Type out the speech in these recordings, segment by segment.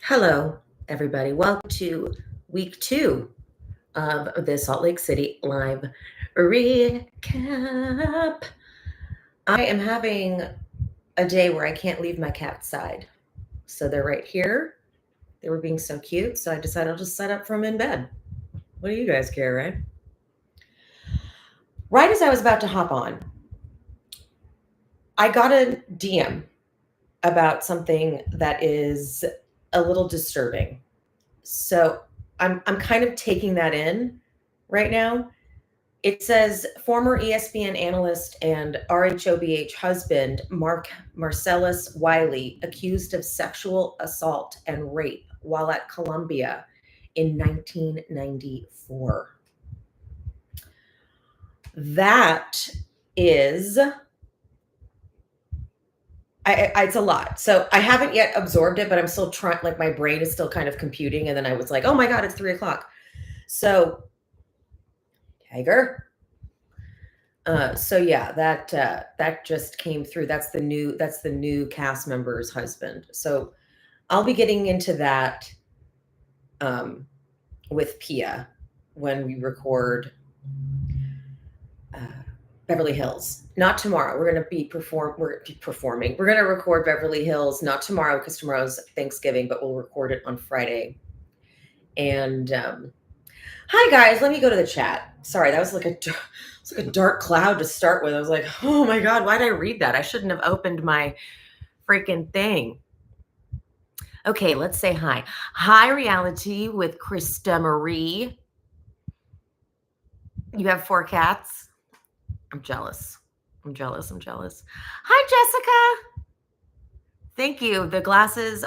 Hello, everybody. Welcome to week 2 of the Salt Lake City live recap. I am having a day where I can't leave my cat's side. So they're right here. They were being so cute. So I decided I'll just set up from in bed. What do you guys care, right? Right as I was about to hop on, I got a DM about something that is a little disturbing. So I'm kind of taking that in right now. It says former ESPN analyst and RHOBH husband Mark Marcellus Wiley accused of sexual assault and rape while at Columbia in 1994. That is it's a lot. So I haven't yet absorbed it, but I'm still trying, like my brain is still kind of computing. And then I was like, oh my God, it's 3:00. So Tiger. So yeah, that just came through. That's the new cast member's husband. So I'll be getting into that with Pia when we record Beverly Hills. Not tomorrow. We're going to be performing. We're going to record Beverly Hills not tomorrow because tomorrow's Thanksgiving, but we'll record it on Friday. And hi guys, let me go to the chat. Sorry, that was like a dark cloud to start with. I was like, oh my God, why did I read that? I shouldn't have opened my freaking thing. Okay, let's say hi. Hi, reality with Krista Marie. You have 4 cats. I'm jealous. Hi, Jessica. Thank you. The glasses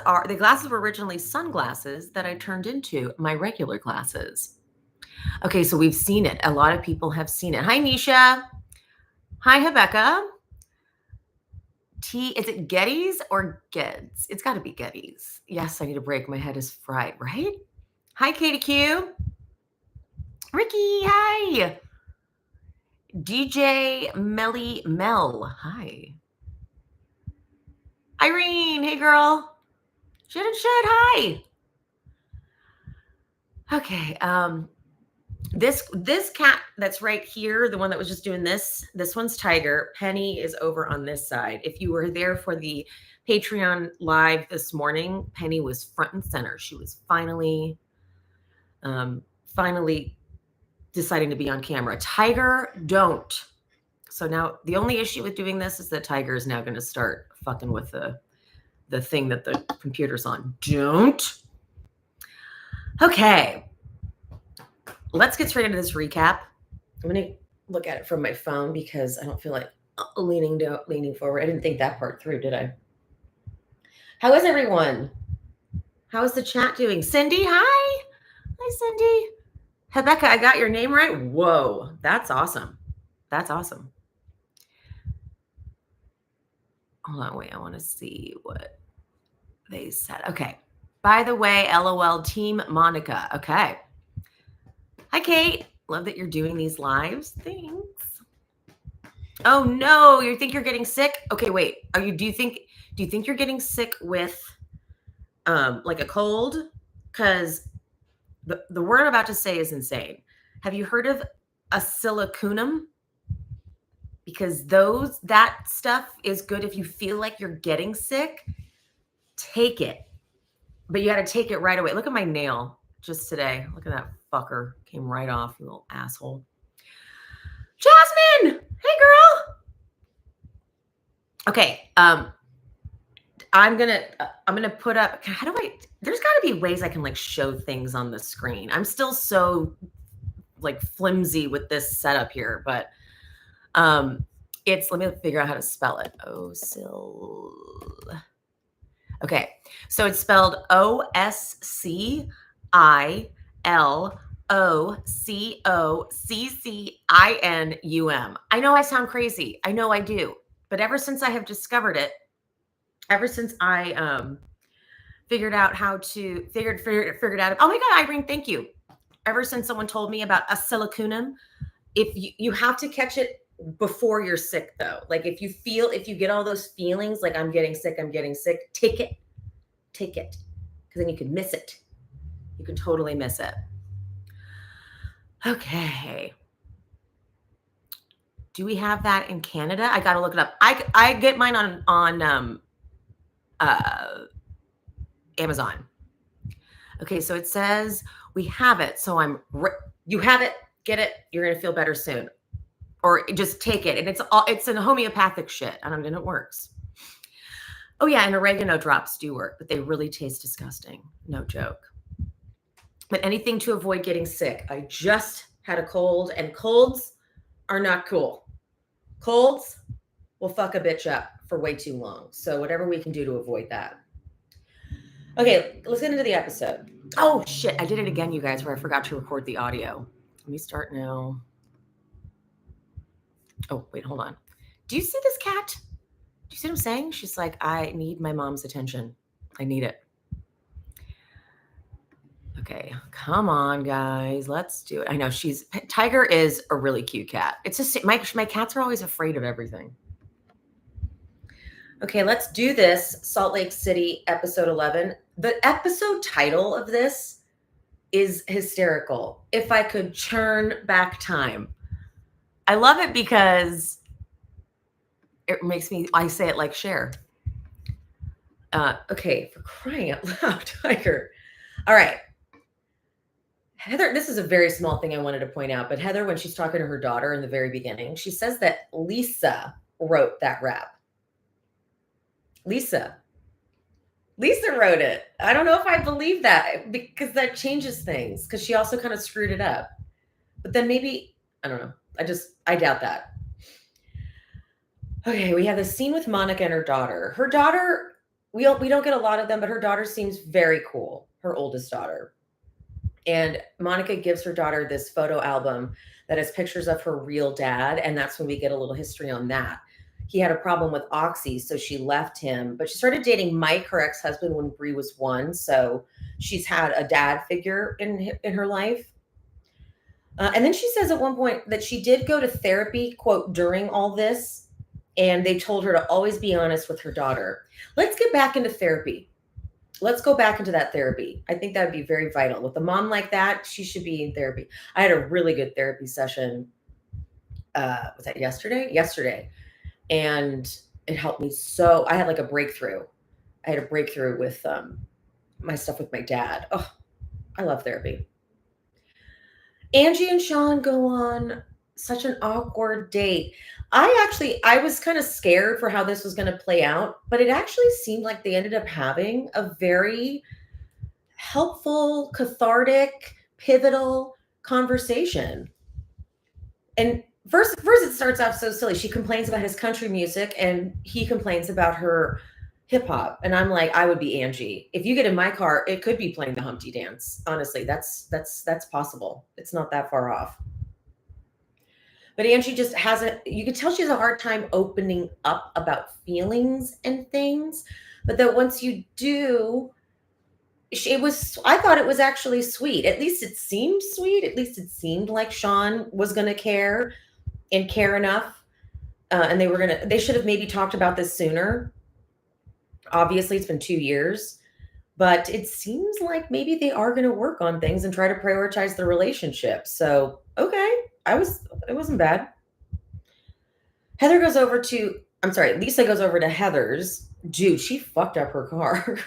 were originally sunglasses that I turned into my regular glasses. Okay, so we've seen it. A lot of people have seen it. Hi, Nisha. Hi, Rebecca. Is it Getty's or Geds? It's got to be Getty's. Yes, I need a break. My head is fried, right? Hi, Katie Q. Ricky, hi. DJ Melly Mel, hi. Irene, hey girl. Should, hi. Okay, this cat that's right here, the one that was just doing this one's Tiger. Penny is over on this side. If you were there for the Patreon live this morning, Penny was front and center. She was finally deciding to be on camera. Tiger, don't. So now the only issue with doing this is that Tiger is now going to start fucking with the thing that the computer's on. Don't. Okay. Let's get straight into this recap. I'm going to look at it from my phone because I don't feel like leaning forward. I didn't think that part through, did I? How is everyone? How is the chat doing? Cindy, hi. Hi, Cindy. Rebecca, I got your name right. Whoa, that's awesome. That's awesome. Hold on, wait. I want to see what they said. Okay. By the way, LOL Team Monica. Okay. Hi, Kate. Love that you're doing these lives. Thanks. Oh no, you think you're getting sick? Okay, wait. Do you think you're getting sick with like a cold? Because the word I'm about to say is insane. Have you heard of acylocunum? Because that stuff is good if you feel like you're getting sick. Take it. But you got to take it right away. Look at my nail just today. Look at that fucker. Came right off, you little asshole. Jasmine! Hey, girl! Okay. I'm gonna put up. There's got to be ways I can like show things on the screen. I'm still so like flimsy with this setup here, but let me figure out how to spell it. Okay, so it's spelled OSCILOCOCCINUM. I know I sound crazy. I know I do. But ever since I have discovered it, ever since I figured out how to figured out. Oh my God, Irene, thank you. Ever since someone told me about acylocunum, if you have to catch it before you're sick though. Like if you get all those feelings like I'm getting sick, take it. Because because then you can miss it. You can totally miss it. Okay. Do we have that in Canada? I got to look it up. I get mine on Amazon. Okay, so it says we have it. So you have it, get it. You're going to feel better soon. Or just take it. And it's a homeopathic shit. And it works. Oh yeah, and oregano drops do work, but they really taste disgusting. No joke. But anything to avoid getting sick. I just had a cold, and colds are not cool. Colds will fuck a bitch up for way too long. So whatever we can do to avoid that. Okay, let's get into the episode. Oh shit, I did it again, you guys, where I forgot to record the audio. Let me start now. Oh, wait, hold on. Do you see this cat? Do you see what I'm saying? She's like, I need my mom's attention. I need it. Okay, come on, guys. Let's do it. I know Tiger is a really cute cat. It's just my cats are always afraid of everything. Okay, let's do this. Salt Lake City, episode 11. The episode title of this is hysterical. If I could churn back time. I love it because it makes me, I say it like Cher. Okay, for crying out loud, Tiger. All right. Heather, this is a very small thing I wanted to point out, but Heather, when she's talking to her daughter in the very beginning, she says that Lisa wrote that rap. Lisa wrote it. I don't know if I believe that because that changes things because she also kind of screwed it up. But then maybe, I don't know. I doubt that. Okay, we have this scene with Monica and her daughter. Her daughter, we don't get a lot of them, but her daughter seems very cool, her oldest daughter. And Monica gives her daughter this photo album that has pictures of her real dad. And that's when we get a little history on that. He had a problem with Oxy, so she left him. But she started dating Mike, her ex-husband, when Bree was 1. So she's had a dad figure in her life. And then she says at one point that she did go to therapy, quote, during all this. And they told her to always be honest with her daughter. Let's get back into therapy. Let's go back into that therapy. I think that would be very vital. With a mom like that, she should be in therapy. I had a really good therapy session. Was that yesterday? Yesterday. And it helped me so. I had like a breakthrough. I had a breakthrough with my stuff with my dad. Oh, I love therapy. Angie and Sean go on such an awkward date. I was kind of scared for how this was going to play out, but it actually seemed like they ended up having a very helpful, cathartic, pivotal conversation. And first it starts off so silly. She complains about his country music and he complains about her hip hop. And I'm like, I would be Angie. If you get in my car, it could be playing the Humpty Dance. Honestly, that's possible. It's not that far off. But Angie just you can tell she has a hard time opening up about feelings and things. But that once you do, I thought it was actually sweet. At least it seemed sweet. At least it seemed like Sean was going to care and care enough. And they should have maybe talked about this sooner. Obviously, it's been 2 years. But it seems like maybe they are going to work on things and try to prioritize the relationship. So, okay. It wasn't bad. Lisa goes over to Heather's. Dude, she fucked up her car.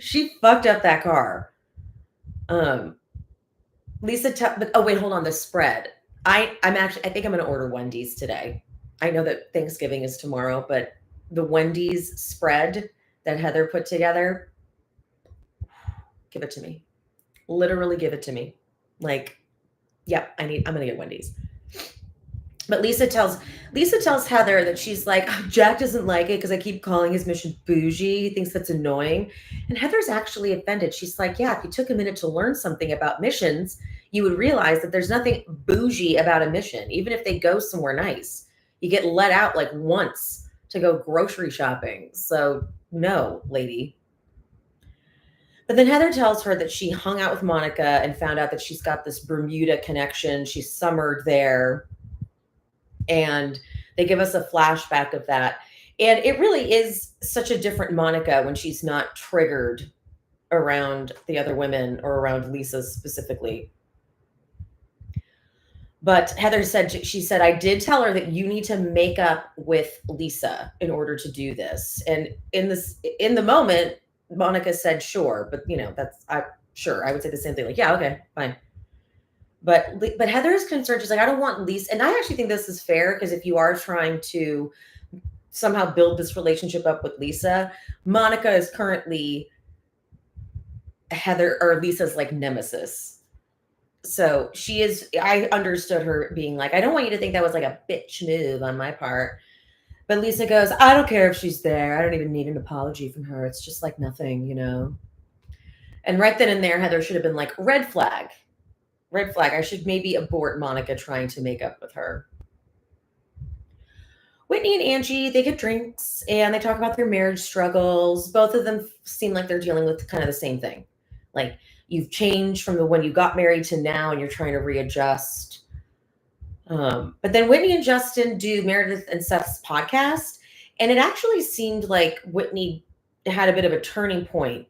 She fucked up that car. Wait, hold on. The spread. I think I'm going to order Wendy's today. I know that Thanksgiving is tomorrow, but the Wendy's spread that Heather put together, give it to me. Literally give it to me. Like, yep, I'm going to get Wendy's. But Lisa tells Heather that she's like, oh, Jack doesn't like it because I keep calling his mission bougie. He thinks that's annoying. And Heather's actually offended. She's like, yeah, if you took a minute to learn something about missions, you would realize that there's nothing bougie about a mission. Even if they go somewhere nice, you get let out like once to go grocery shopping. So no, lady. But then Heather tells her that she hung out with Monica and found out that she's got this Bermuda connection. She summered there. And they give us a flashback of that. And it really is such a different Monica when she's not triggered around the other women or around Lisa specifically. But Heather said, she said, I did tell her that you need to make up with Lisa in order to do this. And in the moment, Monica said, sure. But sure. I would say the same thing. Like, yeah, okay, fine. But Heather's concerned. She's like, I don't want Lisa. And I actually think this is fair, because if you are trying to somehow build this relationship up with Lisa, Monica is currently Heather or Lisa's like nemesis. So she is, I understood her being like, I don't want you to think that was like a bitch move on my part. But Lisa goes, I don't care if she's there. I don't even need an apology from her. It's just like nothing, And right then and there, Heather should have been like, red flag. Red flag. I should maybe abort Monica trying to make up with her. Whitney and Angie, they get drinks and they talk about their marriage struggles. Both of them seem like they're dealing with kind of the same thing. Like, you've changed from when you got married to now, and you're trying to readjust. But then Whitney and Justin do Meredith and Seth's podcast, and it actually seemed like Whitney had a bit of a turning point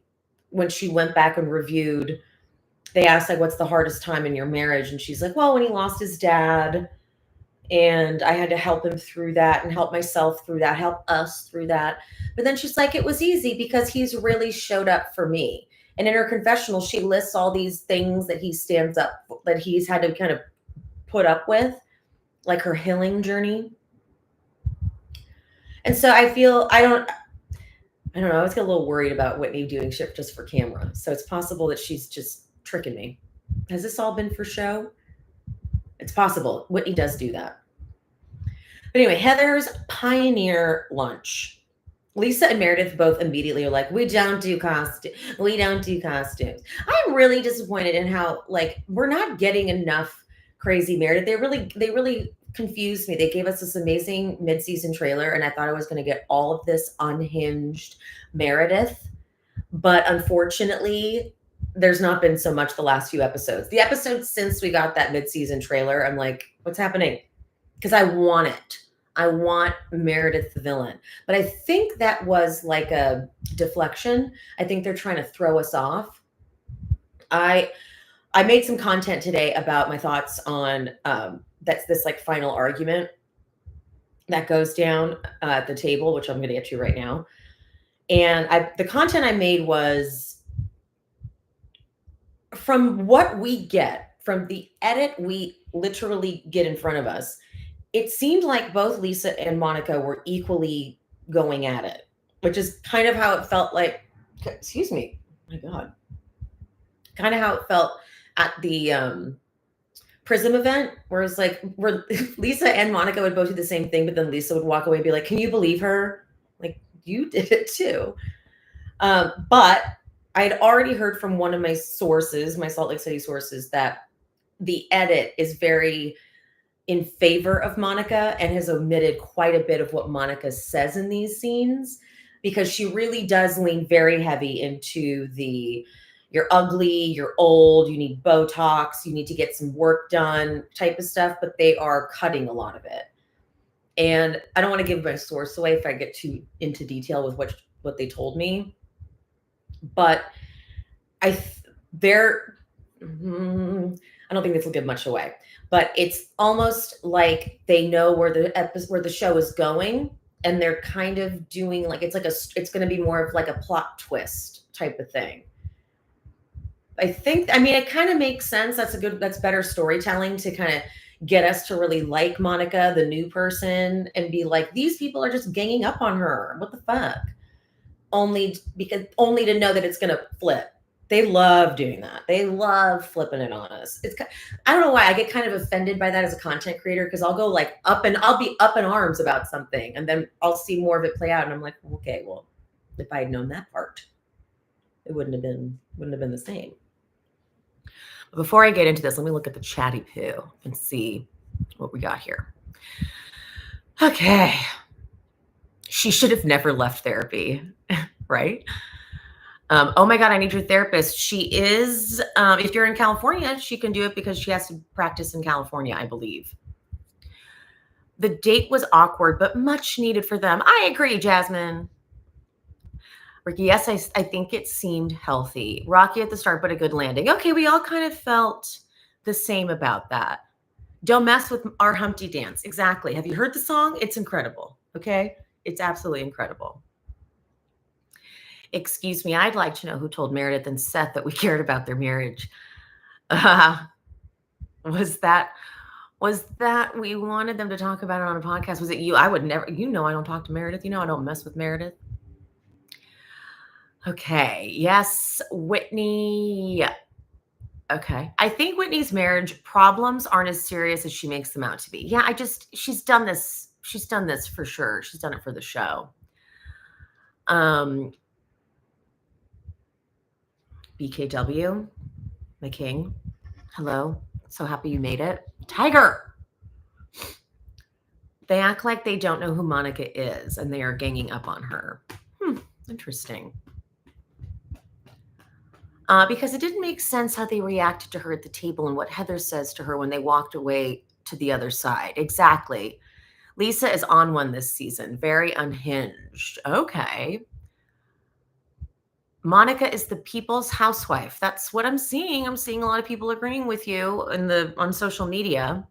when she went back and reviewed. They asked, like, what's the hardest time in your marriage? And she's like, well, when he lost his dad, and I had to help him through that and help myself through that, help us through that. But then she's like, it was easy because he's really showed up for me. And in her confessional, she lists all these things that he stands up, that he's had to kind of put up with, like her healing journey. And so I feel, I don't know. I always get a little worried about Whitney doing shit just for camera. So it's possible that she's just tricking me. Has this all been for show? It's possible. Whitney does do that. But anyway, Heather's Pioneer lunch. Lisa and Meredith both immediately are like, we don't do costumes. We don't do costumes. I'm really disappointed in how, like, we're not getting enough crazy Meredith. They really confused me. They gave us this amazing mid-season trailer, and I thought I was going to get all of this unhinged Meredith. But unfortunately, there's not been so much the last few episodes. The episodes since we got that mid-season trailer, I'm like, what's happening? Because I want it. I want Meredith the villain. But I think that was like a deflection. I think they're trying to throw us off. I made some content today about my thoughts on that's this like final argument that goes down at the table, which I'm going to get to right now. And the content I made was from what we get from the edit we literally get in front of us. It seemed like both Lisa and Monica were equally going at it, which is kind of how it felt like, excuse me, oh my God, kind of how it felt at the Prism event, where it's like, where Lisa and Monica would both do the same thing, but then Lisa would walk away and be like, can you believe her? Like, you did it too. But I had already heard from one of my sources, my Salt Lake City sources, that the edit is very in favor of Monica and has omitted quite a bit of what Monica says in these scenes, because she really does lean very heavy into the you're ugly, you're old, you need Botox, you need to get some work done type of stuff, but they are cutting a lot of it. And I don't want to give my source away if I get too into detail with what they told me, but I don't think this will give much away. But it's almost like they know where the show is going, and they're kind of doing like it's going to be more of like a plot twist type of thing. I mean, it kind of makes sense. That's better storytelling to kind of get us to really like Monica, the new person, and be like, these people are just ganging up on her. What the fuck? Only to know that it's going to flip. They love doing that. They love flipping it on us. I don't know why I get kind of offended by that as a content creator, because I'll go like I'll be up in arms about something, and then I'll see more of it play out, and I'm like, okay, well, if I had known that part, it wouldn't have been the same. Before I get into this, let me look at the chatty poo and see what we got here. Okay. She should have never left therapy, right? Oh my God, I need your therapist. She is, if you're in California, she can do it because she has to practice in California, I believe. The date was awkward, but much needed for them. I agree, Jasmine. Ricky, yes, I think it seemed healthy. Rocky at the start, but a good landing. Okay, we all kind of felt the same about that. Don't mess with our Humpty Dance. Exactly. Have you heard the song? It's incredible. Okay. It's absolutely incredible. Excuse me. I'd like to know who told Meredith and Seth that we cared about their marriage. Was that we wanted them to talk about it on a podcast? Was it you? I would never, I don't talk to Meredith. I don't mess with Meredith. Okay. Yes. Whitney. Okay. I think Whitney's marriage problems aren't as serious as she makes them out to be. Yeah, she's done this. She's done this for sure. She's done it for the show. BKW, my king. Hello. So happy you made it. Tiger. They act like they don't know who Monica is and they are ganging up on her. Interesting. Because it didn't make sense how they reacted to her at the table and what Heather says to her when they walked away to the other side. Exactly. Lisa is on one this season. Very unhinged. Okay. Monica is the people's housewife. That's what I'm seeing. I'm seeing a lot of people agreeing with you on social media.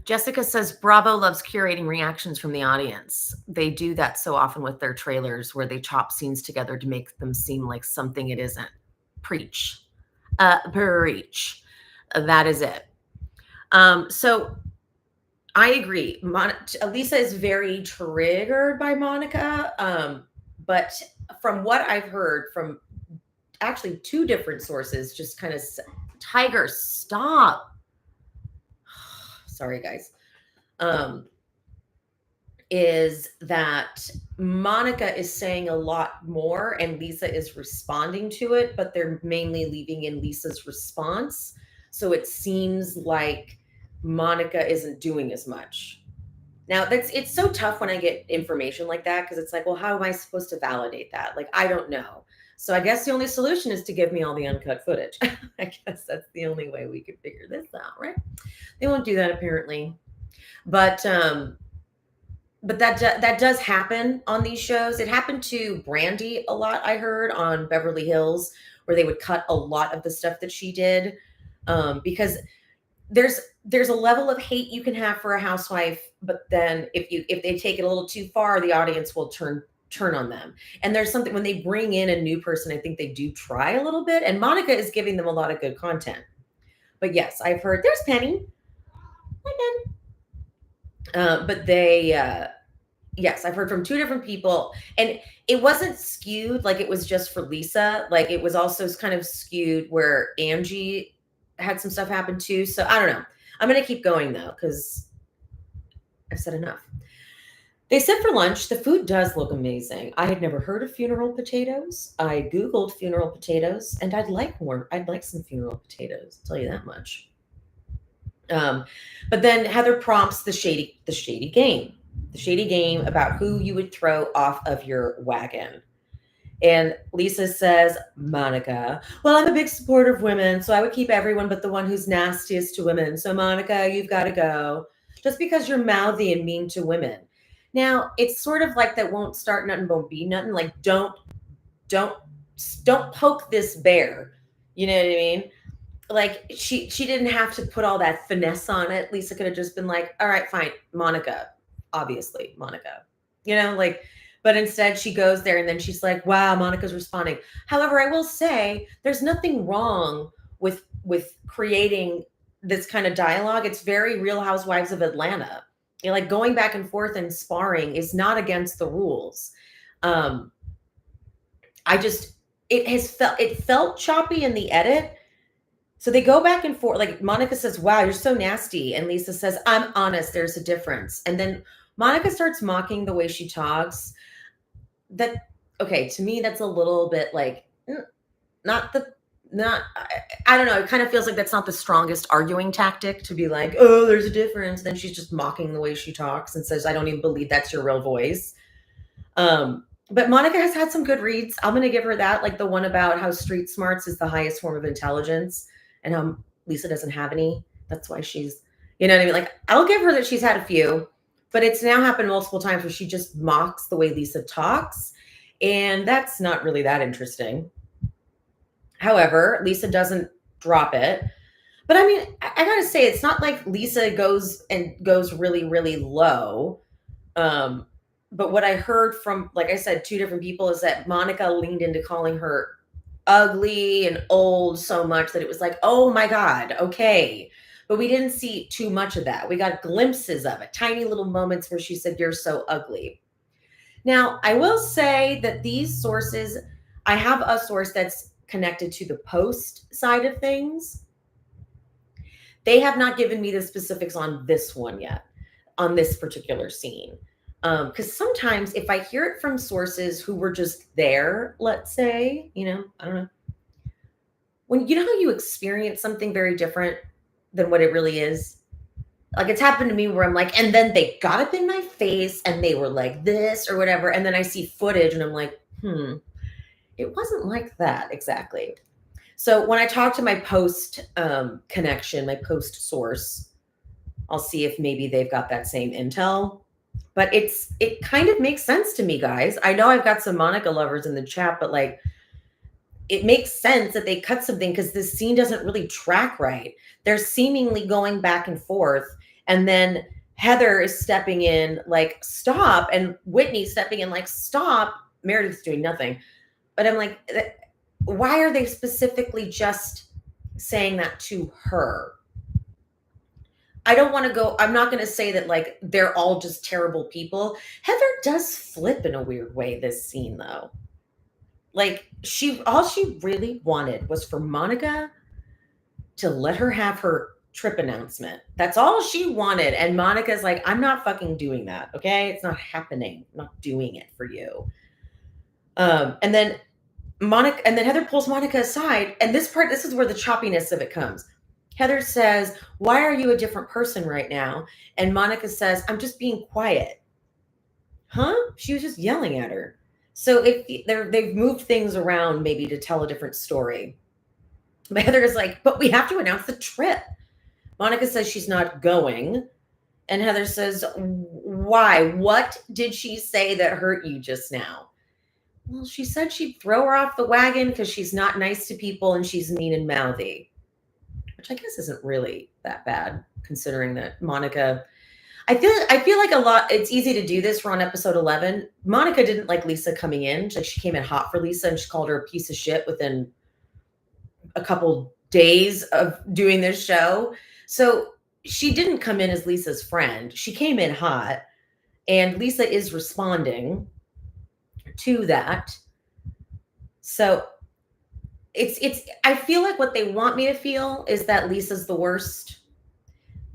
Jessica says Bravo loves curating reactions from the audience. They do that so often with their trailers where they chop scenes together to make them seem like something it isn't. Preach. Preach. That is it. So I agree. Lisa is very triggered by Monica. But from what I've heard from actually two different sources, just kind of, Tiger, stop. Sorry, guys. Is that Monica is saying a lot more and Lisa is responding to it, but they're mainly leaving in Lisa's response. So it seems like Monica isn't doing as much. Now it's so tough when I get information like that because it's like, well, how am I supposed to validate that? Like, I don't know. So I guess the only solution is to give me all the uncut footage. I guess that's the only way we could figure this out, right? They won't do that apparently. But that does happen on these shows. It happened to Brandy a lot, I heard, on Beverly Hills, where they would cut a lot of the stuff that she did. Because there's a level of hate you can have for a housewife, but then if they take it a little too far, the audience will turn on them. And there's something when they bring in a new person, I think they do try a little bit. And Monica is giving them a lot of good content. But yes, I've heard there's Penny. Hi, Ben. But they, yes, I've heard from two different people, and it wasn't skewed like it was just for Lisa. Like it was also kind of skewed where Angie had some stuff happen too. So I don't know. I'm going to keep going though, because I've said enough. They said for lunch, the food does look amazing. I had never heard of funeral potatoes. I Googled funeral potatoes and I'd like some funeral potatoes. I'll tell you that much. But then Heather prompts the shady game about who you would throw off of your wagon. And Lisa says, Monica, well, I'm a big supporter of women, so I would keep everyone but the one who's nastiest to women. So Monica, you've got to go just because you're mouthy and mean to women. Now, it's sort of like that won't start nothing, won't be nothing. Like, don't poke this bear. You know what I mean? Like she didn't have to put all that finesse on it. Lisa could have just been like, all right, fine, Monica, obviously Monica, but instead she goes there and then she's like, wow, Monica's responding. However, I will say there's nothing wrong with creating this kind of dialogue. It's very Real Housewives of Atlanta. Like going back and forth and sparring is not against the rules. It felt choppy in the edit. So they go back and forth. Like Monica says, wow, you're so nasty. And Lisa says, I'm honest. There's a difference. And then Monica starts mocking the way she talks. To me, that's a little bit like, I don't know. It kind of feels like that's not the strongest arguing tactic to be like, oh, there's a difference. Then she's just mocking the way she talks and says, I don't even believe that's your real voice. But Monica has had some good reads. I'm going to give her that. Like the one about how street smarts is the highest form of intelligence and how Lisa doesn't have any. That's why she's, you know what I mean? Like I'll give her that she's had a few, but it's now happened multiple times where she just mocks the way Lisa talks. And that's not really that interesting. However, Lisa doesn't drop it. But I mean, I gotta say, it's not like Lisa goes really, really low. Um, but what I heard from, like I said, two different people is that Monica leaned into calling her ugly and old so much that it was like, oh my God, okay. But we didn't see too much of that. We got glimpses of it, tiny little moments where she said, "You're so ugly." Now, I will say that these sources, I have a source that's connected to the Post side of things. They have not given me the specifics on this one yet, on this particular scene. Because sometimes if I hear it from sources who were just there, let's say, I don't know, when you know how you experience something very different than what it really is. Like it's happened to me where I'm like, and then they got up in my face and they were like this or whatever. And then I see footage and I'm like, it wasn't like that exactly. So when I talk to my Post connection, my Post source, I'll see if maybe they've got that same intel. But it kind of makes sense to me, guys. I know I've got some Monica lovers in the chat, but like it makes sense that they cut something because this scene doesn't really track right. They're seemingly going back and forth, and then Heather is stepping in like stop, and Whitney stepping in like stop. Meredith's doing nothing. But I'm like, why are they specifically just saying that to her? I don't want to go, I'm not going to say that like they're all just terrible people. Heather does flip in a weird way this scene though. Like all she really wanted was for Monica to let her have her trip announcement. That's all she wanted. And Monica's like, I'm not fucking doing that. Okay. It's not happening. I'm not doing it for you. And then Heather pulls Monica aside. And this is where the choppiness of it comes. Heather says, "Why are you a different person right now?" And Monica says, "I'm just being quiet." Huh? She was just yelling at her. So they've moved things around maybe to tell a different story. But Heather is like, "But we have to announce the trip." Monica says she's not going. And Heather says, "Why? What did she say that hurt you just now?" Well, she said she'd throw her off the wagon because she's not nice to people and she's mean and mouthy. Which I guess isn't really that bad, considering that Monica. I feel like a lot. It's easy to do this. We're on episode 11. Monica didn't like Lisa coming in. She came in hot for Lisa, and she called her a piece of shit within a couple days of doing this show. So she didn't come in as Lisa's friend. She came in hot, and Lisa is responding to that. So it's I feel like what they want me to feel is that Lisa's the worst,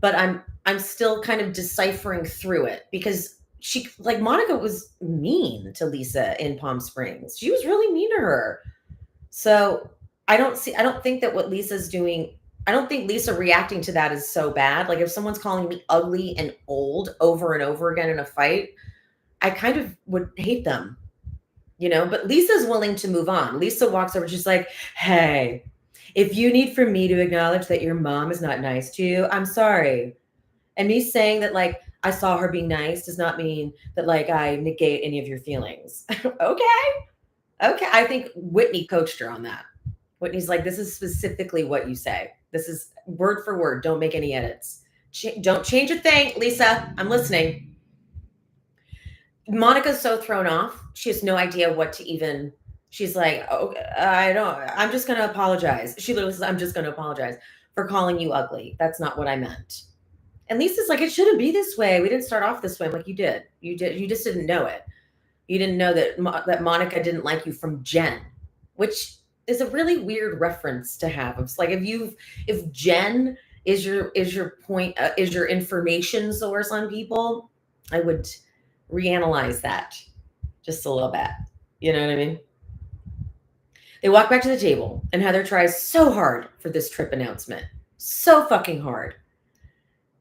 but I'm still kind of deciphering through it because she, like, Monica was mean to Lisa in Palm Springs. She was really mean to her. So I don't think that what Lisa's doing, I don't think Lisa reacting to that is so bad. Like if someone's calling me ugly and old over and over again in a fight, I kind of would hate them. But Lisa's willing to move on. Lisa walks over. She's like, "Hey, if you need for me to acknowledge that your mom is not nice to you, I'm sorry." And me saying that, like, I saw her being nice does not mean that, like, I negate any of your feelings. Okay. I think Whitney coached her on that. Whitney's like, this is specifically what you say. This is word for word. Don't make any edits. Don't change a thing. Lisa, I'm listening. Monica's so thrown off. She has no idea what to even. She's like, "Oh, I'm just going to apologize." She literally says, "I'm just going to apologize for calling you ugly. That's not what I meant." And Lisa's like, "It shouldn't be this way. We didn't start off this way." I'm like, You did. You just didn't know it. You didn't know that Monica didn't like you from Jen, which is a really weird reference to have. It's like if Jen is your point, is your information source on people, I would reanalyze that just a little bit. You know what I mean? They walk back to the table, and Heather tries so hard for this trip announcement. So fucking hard.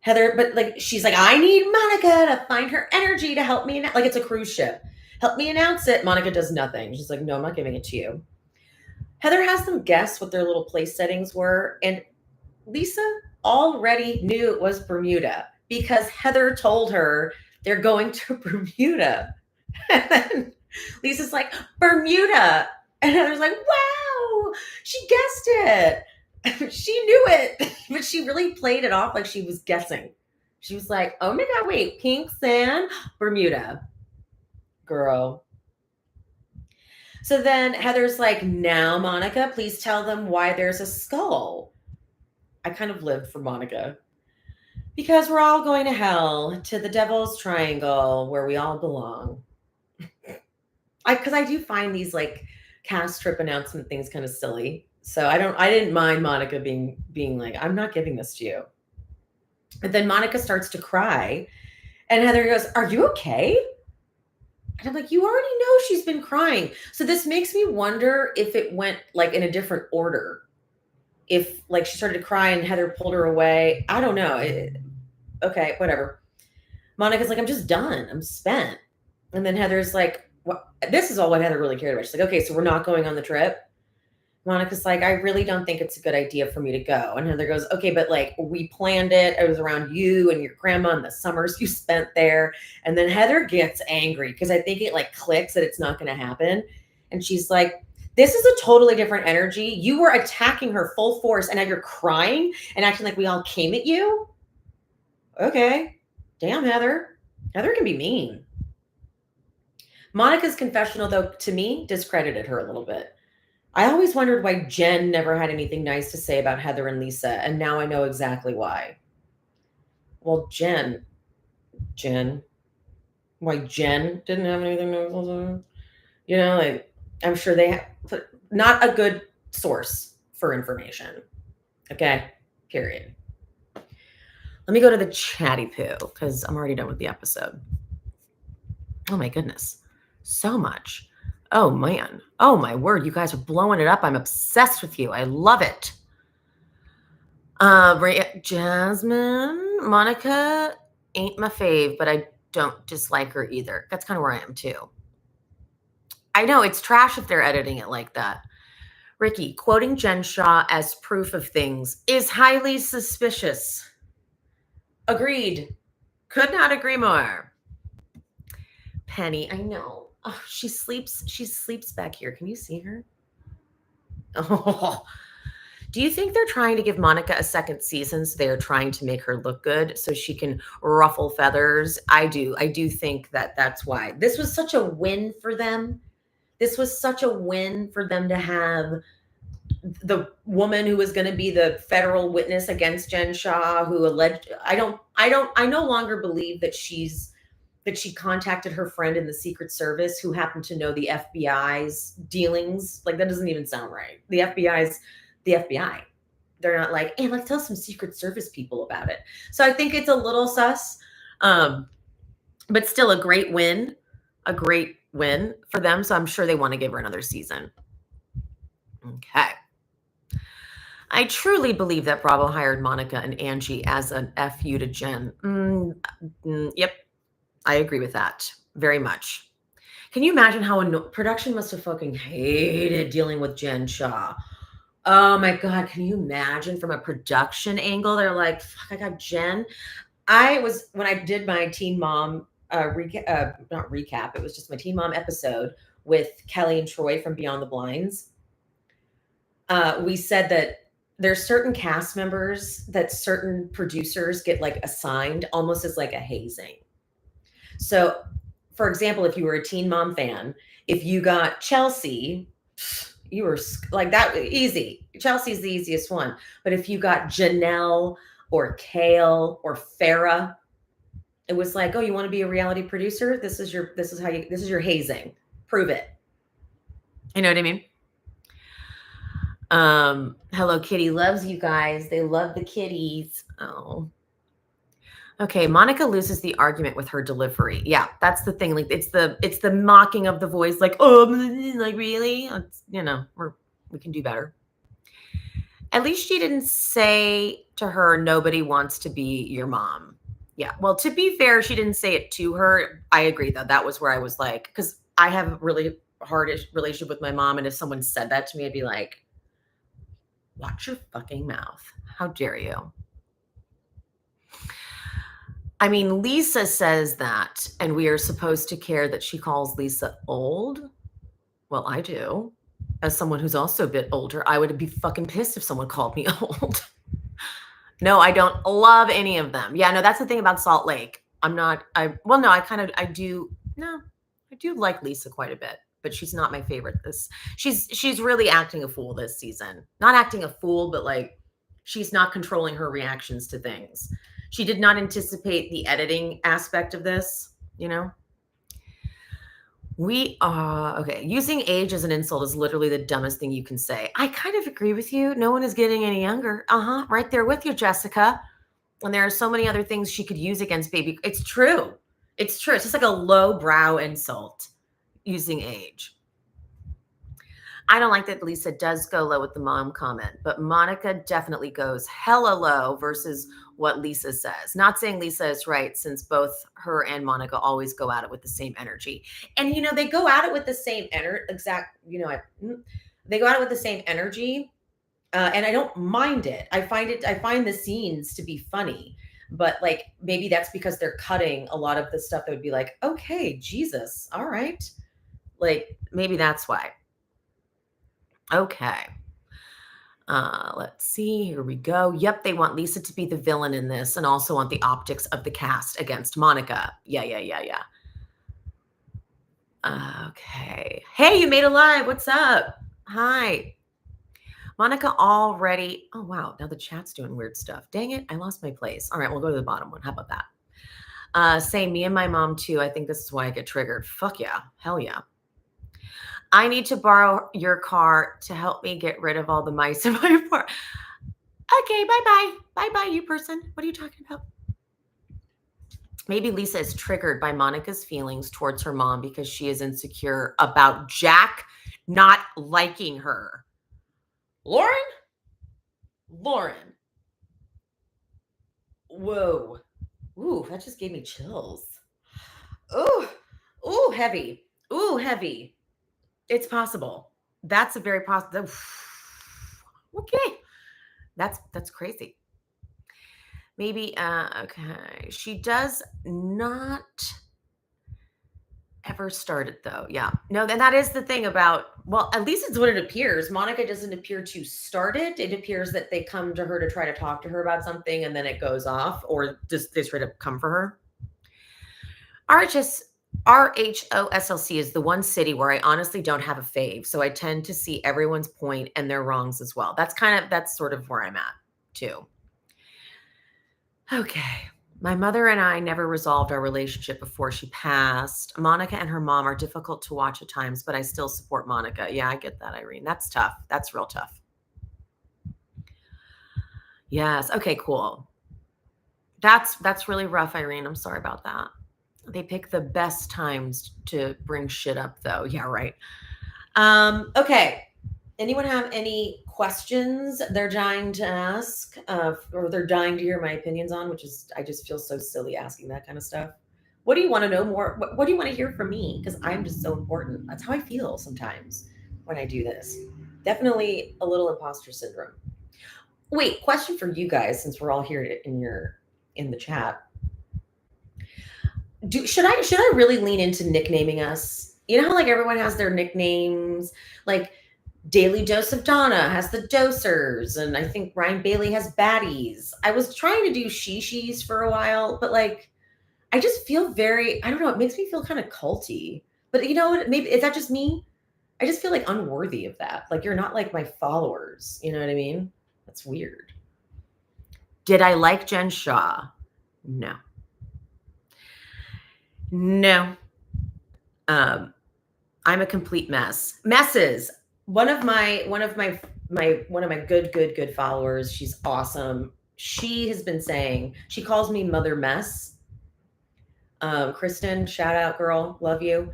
Heather, but like, she's like, "I need Monica to find her energy to help me. Like it's a cruise ship. Help me announce it." Monica does nothing. She's like, "No, I'm not giving it to you." Heather has them guess what their little place settings were. And Lisa already knew it was Bermuda because Heather told her they're going to Bermuda. And then Lisa's like, Bermuda. And Heather's like, wow, she guessed it. She knew it. But she really played it off like she was guessing. She was like, oh my God, wait, pink sand, Bermuda. Girl. So then Heather's like, now, Monica, please tell them why there's a skull. I kind of lived for Monica. Because we're all going to hell, to the devil's triangle where we all belong. Because I do find these like cast trip announcement things kind of silly. So I didn't mind Monica being like, I'm not giving this to you. But then Monica starts to cry and Heather goes, are you okay? And I'm like, you already know she's been crying. So this makes me wonder if it went like in a different order. If like she started to cry and Heather pulled her away. I don't know. Okay, whatever. Monica's like, I'm just done. I'm spent. And then Heather's like, what? This is all what Heather really cared about. She's like, okay, so we're not going on the trip. Monica's like, I really don't think it's a good idea for me to go. And Heather goes, okay, but like we planned it. It was around you and your grandma and the summers you spent there. And then Heather gets angry because I think it like clicks that it's not going to happen. And she's like, this is a totally different energy. You were attacking her full force and now you're crying and acting like we all came at you. Okay. Damn, Heather. Heather can be mean. Monica's confessional, though, to me, discredited her a little bit. I always wondered why Jen never had anything nice to say about Heather and Lisa, and now I know exactly why. Well, Jen, why Jen didn't have anything nice to say? You know, like, I'm sure they have, not a good source for information. Okay, period. Let me go to the chatty poo because I'm already done with the episode. Oh my goodness. So much. Oh man. Oh my word. You guys are blowing it up. I'm obsessed with you. I love it. Jasmine, Monica ain't my fave, but I don't dislike her either. That's kind of where I am too. I know it's trash if they're editing it like that. Ricky, quoting Jen Shah as proof of things is highly suspicious. Agreed. Could not agree more. Penny, I know. Oh, she sleeps back here. Can you see her? Oh. Do you think they're trying to give Monica a second season so they're trying to make her look good so she can ruffle feathers? I do. I do think that that's why. This was such a win for them. This was such a win for them to have the woman who was going to be the federal witness against Jen Shah, who alleged, I no longer believe that she contacted her friend in the Secret Service who happened to know the FBI's dealings. Like, that doesn't even sound right. The FBI's the FBI. They're not like, hey, let's tell some Secret Service people about it. So I think it's a little sus, but still a great win for them. So I'm sure they want to give her another season. Okay. I truly believe that Bravo hired Monica and Angie as an FU to Jen. Yep. I agree with that very much. Can you imagine how production must have fucking hated dealing with Jen Shah? Oh my God. Can you imagine from a production angle? They're like, fuck, I got Jen. When I did my Teen Mom not recap, it was just my Teen Mom episode with Kelly and Troy from Beyond the Blinds. We said that there's certain cast members that certain producers get like assigned almost as like a hazing. So, for example, if you were a Teen Mom fan, if you got Chelsea, you were like that easy. Chelsea's the easiest one. But if you got Janelle or Kale or Farrah, it was like, oh, you want to be a reality producer? This is your hazing. Prove it. You know what I mean? Hello Kitty loves you guys. They love the kitties. Oh. Okay, Monica loses the argument with her delivery. Yeah, that's the thing. Like it's the mocking of the voice, like, oh, like really? It's, we can do better. At least she didn't say to her, nobody wants to be your mom. Yeah. Well, to be fair, she didn't say it to her. I agree though. That was where I was like, because I have a really hard relationship with my mom. And if someone said that to me, I'd be like, watch your fucking mouth. How dare you? I mean, Lisa says that, and we are supposed to care that she calls Lisa old. Well, I do. As someone who's also a bit older, I would be fucking pissed if someone called me old. No, I don't love any of them. Yeah, no, that's the thing about Salt Lake. I do. No, I do like Lisa quite a bit, but she's not my favorite. She's really acting a fool this season. Not acting a fool, but like she's not controlling her reactions to things. She did not anticipate the editing aspect of this, you know? We are okay. Using age as an insult is literally the dumbest thing you can say. I kind of agree with you. No one is getting any younger. Right there with you, Jessica. And there are so many other things she could use against baby. It's true. It's true. It's just like a low brow insult using age. I don't like that Lisa does go low with the mom comment, but Monica definitely goes hella low versus what Lisa says. Not saying Lisa is right, since both her and Monica always go at it with the same energy. And, they go at it with the same they go at it with the same energy. And I don't mind it. I find the scenes to be funny, but like maybe that's because they're cutting a lot of the stuff that would be like, okay, Jesus, all right. Like maybe that's why. Okay. Let's see. Here we go. Yep, they want Lisa to be the villain in this and also want the optics of the cast against Monica. Yeah. Okay. Hey, you made a live. What's up? Hi. Monica already. Oh, wow. Now the chat's doing weird stuff. Dang it. I lost my place. All right. We'll go to the bottom one. How about that? Say me and my mom too. I think this is why I get triggered. Fuck yeah. Hell yeah. I need to borrow your car to help me get rid of all the mice in my apartment. Okay, bye-bye. Bye-bye, you person. What are you talking about? Maybe Lisa is triggered by Monica's feelings towards her mom because she is insecure about Jack not liking her. Lauren? Whoa. Ooh, that just gave me chills. Ooh, heavy. It's possible. That's a very possible. Okay. That's crazy. Maybe okay. She does not ever start it though. Yeah. No, and that is the thing about, well, at least it's what it appears. Monica doesn't appear to start it. It appears that they come to her to try to talk to her about something and then it goes off, or just they try to come for her. RHOSLC is the one city where I honestly don't have a fave. So I tend to see everyone's point and their wrongs as well. That's sort of where I'm at too. Okay. My mother and I never resolved our relationship before she passed. Monica and her mom are difficult to watch at times, but I still support Monica. Yeah, I get that, Irene. That's tough. That's real tough. Yes. Okay, cool. That's really rough, Irene. I'm sorry about that. They pick the best times to bring shit up though. Yeah, right. Okay. Anyone have any questions they're dying to ask, or they're dying to hear my opinions on, which is, I just feel so silly asking that kind of stuff. What do you want to know more? What do you want to hear from me? Because I'm just so important. That's how I feel sometimes when I do this. Definitely a little imposter syndrome. Wait, question for you guys, since we're all here in the chat. Should I really lean into nicknaming us? You know how like everyone has their nicknames, like Daily Dose of Donna has the Dosers, and I think Ryan Bailey has Baddies. I was trying to do Shishis for a while, but like I just feel very, I don't know, it makes me feel kind of culty. But you know what? Maybe is that just me? I just feel like unworthy of that. Like you're not like my followers. You know what I mean? That's weird. Did I like Jen Shaw? No. I'm a complete mess. Messes. One of my good followers, she's awesome. She has been saying, she calls me Mother Mess. Kristen, shout out girl, love you.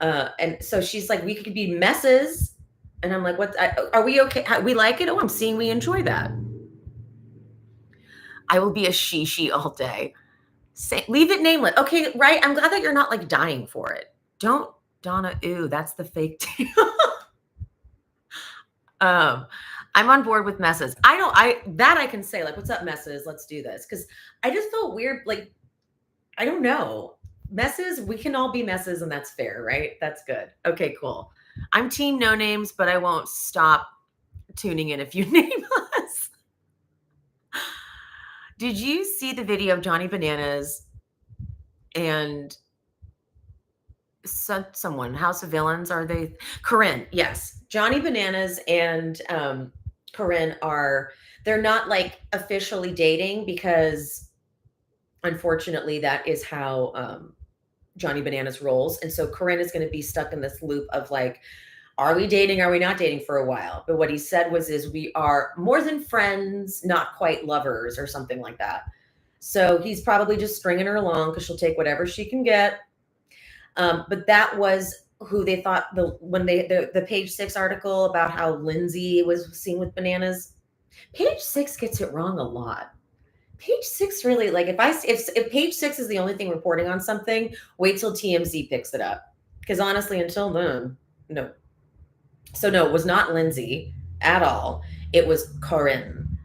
And so she's like, we could be messes. And I'm like, what? Are we okay? We like it? Oh, I'm seeing we enjoy that. I will be a shishi all day. Leave it nameless. Okay, right? I'm glad that you're not like dying for it. Don't, Donna, ooh, that's the fake I'm on board with messes. I can say like, what's up, messes? Let's do this. Cause I just felt weird. Like I don't know. Messes, we can all be messes, and that's fair, right? That's good. Okay, cool. I'm team no names, but I won't stop tuning in if you name us. Did you see the video of Johnny Bananas and someone, House of Villains? Are they Corinne? Yes. Johnny Bananas and Corinne are, they're not like officially dating because unfortunately that is how Johnny Bananas rolls. And so Corinne is going to be stuck in this loop of like, are we dating? Are we not dating for a while? But what he said was, is we are more than friends, not quite lovers or something like that. So he's probably just stringing her along because she'll take whatever she can get. But that was who they thought the Page Six article about how Lindsay was seen with Bananas. Page Six gets it wrong a lot. Page Six really, like, if Page Six is the only thing reporting on something, wait till TMZ picks it up. Because honestly, until then, no. So no, it was not Lindsay at all. It was Corinne.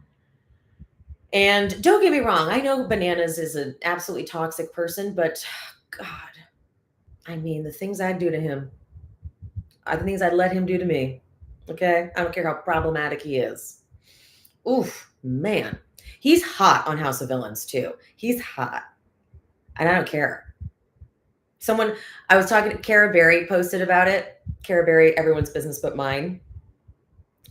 And don't get me wrong, I know Bananas is an absolutely toxic person, but God, I mean, the things I'd do to him are the things I'd let him do to me. Okay? I don't care how problematic he is. Oof, man. He's hot on House of Villains too. He's hot. And I don't care. I was talking to Cara Berry, posted about it. Cara Berry, everyone's business but mine.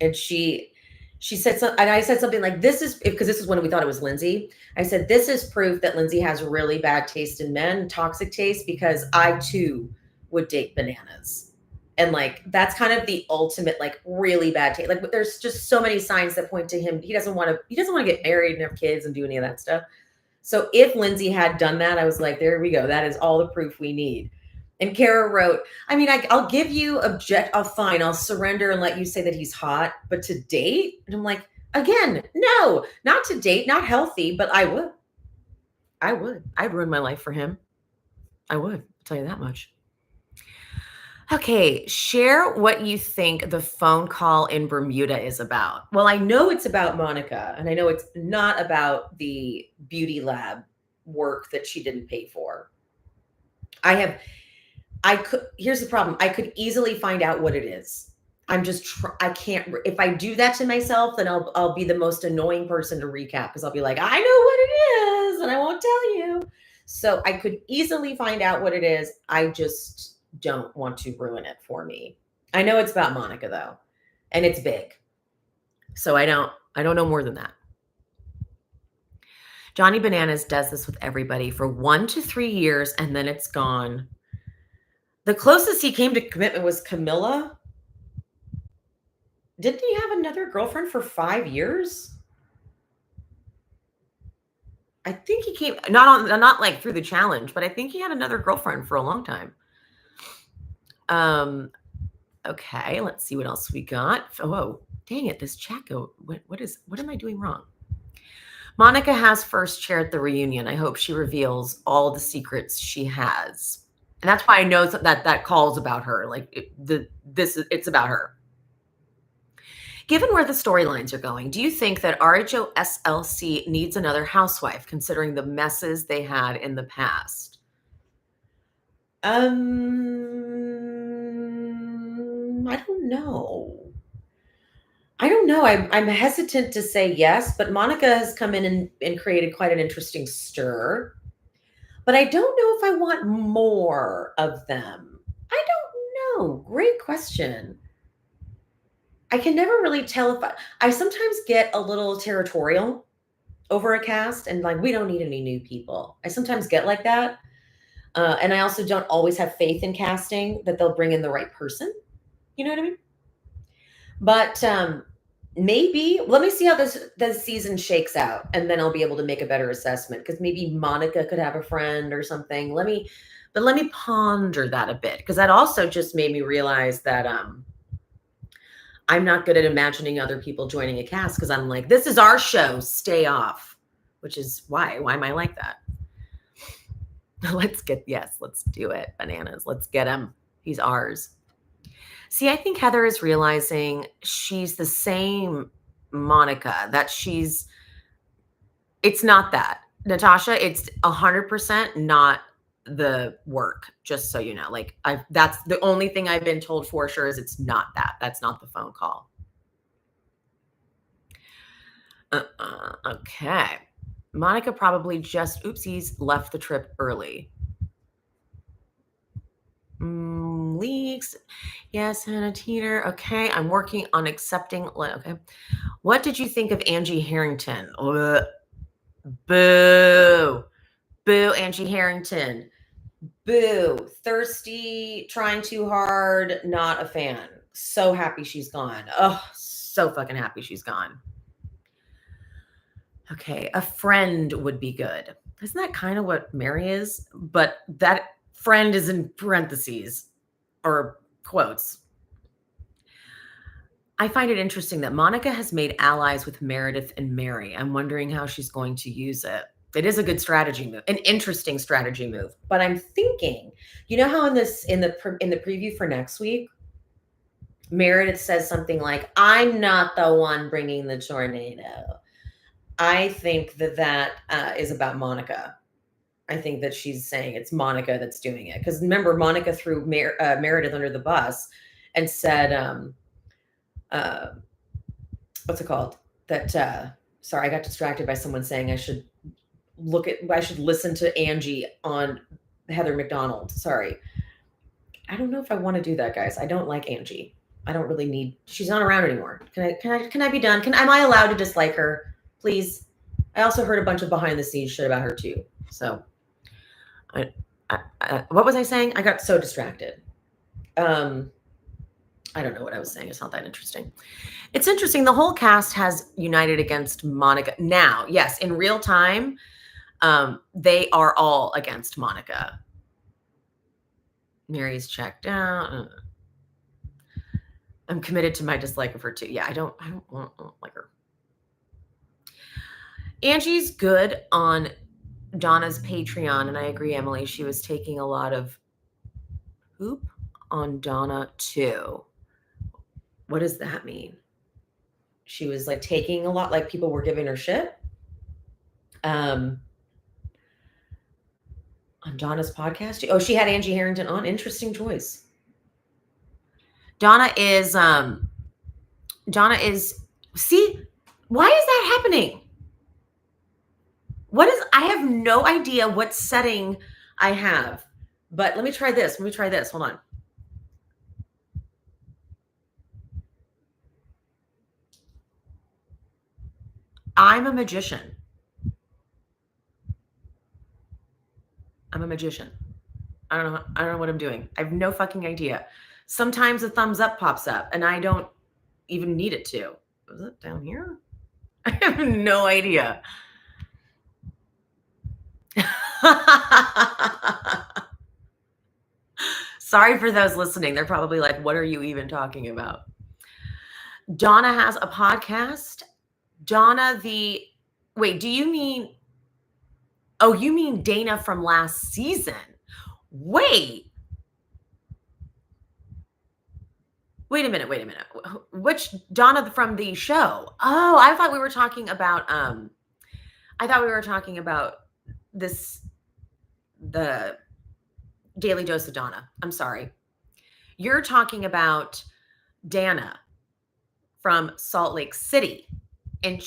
And she said something, and I said something like, this is, because this is when we thought it was Lindsay. I said, this is proof that Lindsay has really bad taste in men, toxic taste, because I too would date Bananas. And like, that's kind of the ultimate, like, really bad taste. Like, there's just so many signs that point to him. He doesn't want to get married and have kids and do any of that stuff. So if Lindsay had done that, I was like, there we go. That is all the proof we need. And Kara wrote, I mean, I'll give you I'll surrender and let you say that he's hot, but to date? And I'm like, again, no, not to date, not healthy, but I would. I'd ruin my life for him. I would, I'll tell you that much. Okay, share what you think the phone call in Bermuda is about. Well, I know it's about Monica, and I know it's not about the beauty lab work that she didn't pay for. Here's the problem. I could easily find out what it is. I can't, if I do that to myself, then I'll be the most annoying person to recap because I'll be like, I know what it is and I won't tell you. So I could easily find out what it is. I just don't want to ruin it for me. I know it's about Monica though, and it's big. So I don't know more than that. Johnny Bananas does this with everybody for 1 to 3 years and then it's gone. The closest he came to commitment was Camilla. Didn't he have another girlfriend for 5 years? I think he came not like through the challenge, but I think he had another girlfriend for a long time. Okay, let's see what else we got. Oh, dang it, this chat what am I doing wrong? Monica has first chair at the reunion. I hope she reveals all the secrets she has. And that's why I know that call's about her. Like it's about her. Given where the storylines are going, do you think that RHOSLC needs another housewife, considering the messes they had in the past? I don't know. I'm hesitant to say yes, but Monica has come in and created quite an interesting stir. But I don't know if I want more of them. I don't know. Great question. I can never really tell if I sometimes get a little territorial over a cast and like, we don't need any new people. I sometimes get like that. And I also don't always have faith in casting that they'll bring in the right person. You know what I mean? But maybe let me see how the season shakes out and then I'll be able to make a better assessment because maybe Monica could have a friend or something. Let me ponder that a bit because that also just made me realize that I'm not good at imagining other people joining a cast because I'm like, this is our show, stay off, which is why am I like that? Let's do it, Bananas. Let's get him. He's ours. See, I think Heather is realizing she's the same Monica, that it's not that. Natasha, it's 100% not the work, just so you know. Like, that's the only thing I've been told for sure is it's not that. That's not the phone call. Okay. Monica probably just, oopsies, left the trip early. Leaks. Yes, Hannah Teeter. Okay, I'm working on accepting. Okay. What did you think of Angie Harrington? Ugh. Boo. Boo, Angie Harrington. Boo. Thirsty, trying too hard, not a fan. So happy she's gone. Oh, so fucking happy she's gone. Okay, a friend would be good. Isn't that kind of what Mary is? But that friend is in parentheses or quotes. I find it interesting that Monica has made allies with Meredith and Mary. I'm wondering how she's going to use it. It is a good strategy move, an interesting strategy move. But I'm thinking, you know how in the preview for next week, Meredith says something like, "I'm not the one bringing the tornado." I think that is about Monica. I think that she's saying it's Monica that's doing it. Because remember, Monica threw Meredith under the bus and said, what's it called? That sorry, I got distracted by someone saying I should listen to Angie on Heather McDonald. Sorry. I don't know if I want to do that, guys. I don't like Angie. I don't really need. She's not around anymore. Can I be done? Am I allowed to dislike her? Please. I also heard a bunch of behind the scenes shit about her too. So, what was I saying? I got so distracted. I don't know what I was saying. It's not that interesting. It's interesting. The whole cast has united against Monica now. Yes, in real time, they are all against Monica. Mary's checked out. I'm committed to my dislike of her too. Yeah, I don't like her. Angie's good on Donna's Patreon, and I agree, Emily. She was taking a lot of poop on Donna too. What does that mean? She was like taking a lot, like people were giving her shit. On Donna's podcast. Oh, she had Angie Harrington on. Interesting choice. Donna is see, why is that happening? I have no idea what setting I have, but let me try this. Hold on. I'm a magician. I don't know what I'm doing. I have no fucking idea. Sometimes a thumbs up pops up and I don't even need it to. Was it down here? I have no idea. Sorry for those listening. They're probably like, what are you even talking about? Donna has a podcast. Wait, do you mean, oh, you mean Dana from last season? Wait a minute. Which Donna from the show? Oh, I thought we were talking about the Daily Dose of Donna. I'm sorry. You're talking about Dana from Salt Lake City. And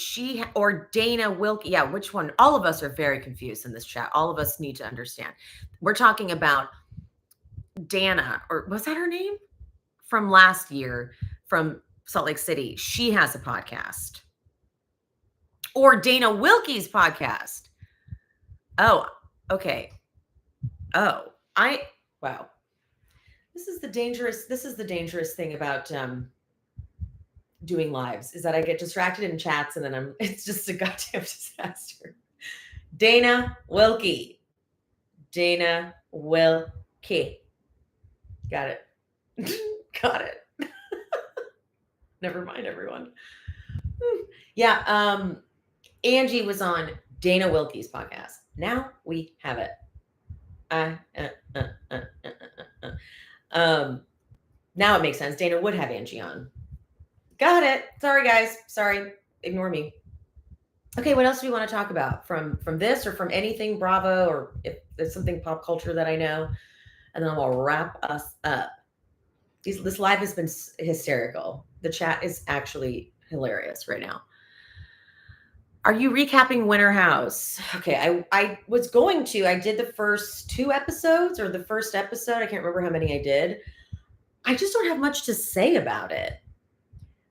or Dana Wilkie. Yeah, which one? All of us are very confused in this chat. All of us need to understand. We're talking about Dana, or was that her name? From last year from Salt Lake City. She has a podcast. Or Dana Wilkie's podcast. Oh, okay. Oh, wow. This is the dangerous thing about doing lives, is that I get distracted in chats and then it's just a goddamn disaster. Dana Wilkie. Got it. Got it. Never mind, everyone. Yeah, Angie was on Dana Wilkie's podcast. Now we have it. Now it makes sense. Dana would have Angie on. Got it. Sorry, guys. Sorry. Ignore me. Okay, what else do we want to talk about from this or from anything Bravo, or if there's something pop culture that I know, and then we'll wrap us up. This live has been hysterical. The chat is actually hilarious right now. Are you recapping Winter House? Okay, I was going to. I did the first 2 episodes or the first episode. I can't remember how many I did. I just don't have much to say about it.